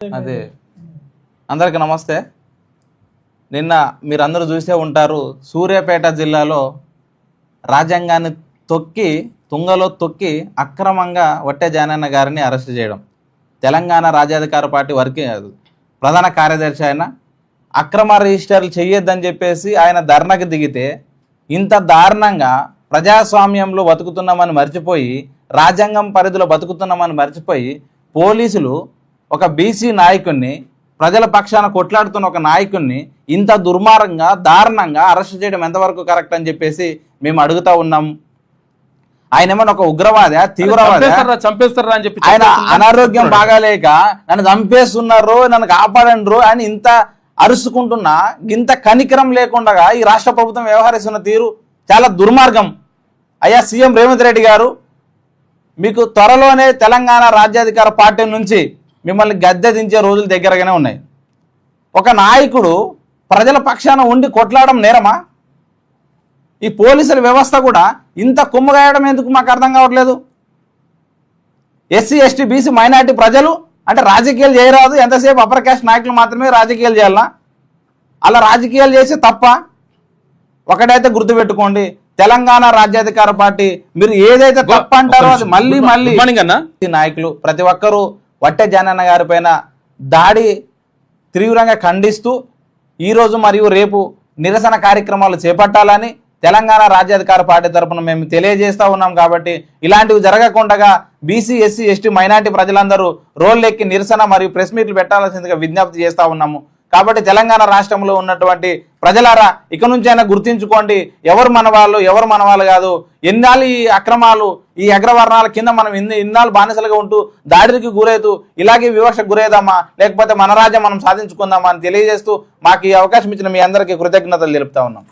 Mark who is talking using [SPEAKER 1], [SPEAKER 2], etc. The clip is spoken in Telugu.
[SPEAKER 1] అదే అందరికీ నమస్తే. నిన్న మీరందరూ చూసే ఉంటారు, సూర్యాపేట జిల్లాలో రాజ్యాంగాన్ని తుంగలో తొక్కి అక్రమంగా వట్టె జానన్న గారిని అరెస్ట్ చేయడం. తెలంగాణ రాజ్యాధికార పార్టీ ప్రధాన కార్యదర్శి ఆయన అక్రమ రిజిస్టర్లు చెయ్యొద్దని చెప్పేసి ఆయన ధర్నాకి దిగితే, ఇంత దారుణంగా ప్రజాస్వామ్యంలో బతుకుతున్నామని మర్చిపోయి, రాజ్యాంగం పరిధిలో బతుకుతున్నామని మర్చిపోయి, పోలీసులు ఒక బీసీ నాయకుడిని, ప్రజల పక్షాన కొట్లాడుతున్న ఒక నాయకుడిని ఇంత దుర్మార్గంగా దారుణంగా అరెస్ట్ చేయడం ఎంతవరకు కరెక్ట్ అని చెప్పేసి మేము అడుగుతా ఉన్నాం. ఆయన ఏమన్నా ఒక ఉగ్రవాద, తీవ్రవాద,
[SPEAKER 2] చంపేస్తారా అని చెప్పి
[SPEAKER 1] ఆయన అనారోగ్యం బాగాలేక నన్ను చంపేస్తున్నారు, నన్ను కాపాడండ్రు అని ఇంత అరుచుకుంటున్నా, ఇంత కనికరం లేకుండా ఈ రాష్ట్ర ప్రభుత్వం వ్యవహరిస్తున్న తీరు చాలా దుర్మార్గం. అయ్యా సీఎం రేవంత్ రెడ్డి గారు, మీకు త్వరలోనే తెలంగాణ రాజ్యాధికార పార్టీ నుంచి మిమ్మల్ని గద్దె దించే రోజులు దగ్గరగానే ఉన్నాయి. ఒక నాయకుడు ప్రజల పక్షాన ఉండి కొట్లాడడం నేరమా? ఈ పోలీసుల వ్యవస్థ కూడా ఇంత కుమ్మగాయడం ఎందుకు మాకు అర్థం కావట్లేదు. ఎస్సీ ఎస్టీ బీసీ మైనార్టీ ప్రజలు అంటే రాజకీయాలు చేయరాదు, ఎంతసేపు అప్పర్ క్యాస్ట్ నాయకులు మాత్రమే రాజకీయాలు చేయాలా? అలా రాజకీయాలు చేసి తప్ప? ఒకటైతే గుర్తుపెట్టుకోండి, తెలంగాణ రాజ్యాధికార పార్టీ మీరు ఏదైతే తప్ప అంటారో అది మళ్ళీ నాయకులు ప్రతి ఒక్కరూ వట్టె జానన్న గారి పైన దాడి తీవ్రంగా ఖండిస్తూ ఈరోజు మరియు రేపు నిరసన కార్యక్రమాలు చేపట్టాలని తెలంగాణ రాజ్యాధికార పార్టీ తరఫున మేము తెలియజేస్తూ ఉన్నాం. కాబట్టి ఇలాంటివి జరగకుండా బీసీ ఎస్సీ ఎస్టీ మైనార్టీ ప్రజలందరూ రోడ్లెక్కి నిరసన మరియు ప్రెస్ మీట్లు పెట్టాల్సిందిగా విజ్ఞప్తి చేస్తూ ఉన్నాము. కాబట్టి తెలంగాణ రాష్ట్రంలో ఉన్నటువంటి ప్రజలారా, ఇక నుంచైనా గుర్తించుకోండి, ఎవరు మన వాళ్ళు కాదు. ఎన్నాళ్ళు ఈ అక్రమాలు, ఈ అగ్రవర్ణాల కింద మనం ఇన్నాళ్ళు బానిసలుగా ఉంటూ దాడికి గురవుతూ ఇలాగే వివక్షకు గురవుదామా, లేకపోతే మన రాజ్యం మనం సాధించుకుందామా అని తెలియజేస్తూ మాకు ఈ అవకాశం ఇచ్చిన మీ అందరికీ కృతజ్ఞతలు తెలుపుతా ఉన్నాం.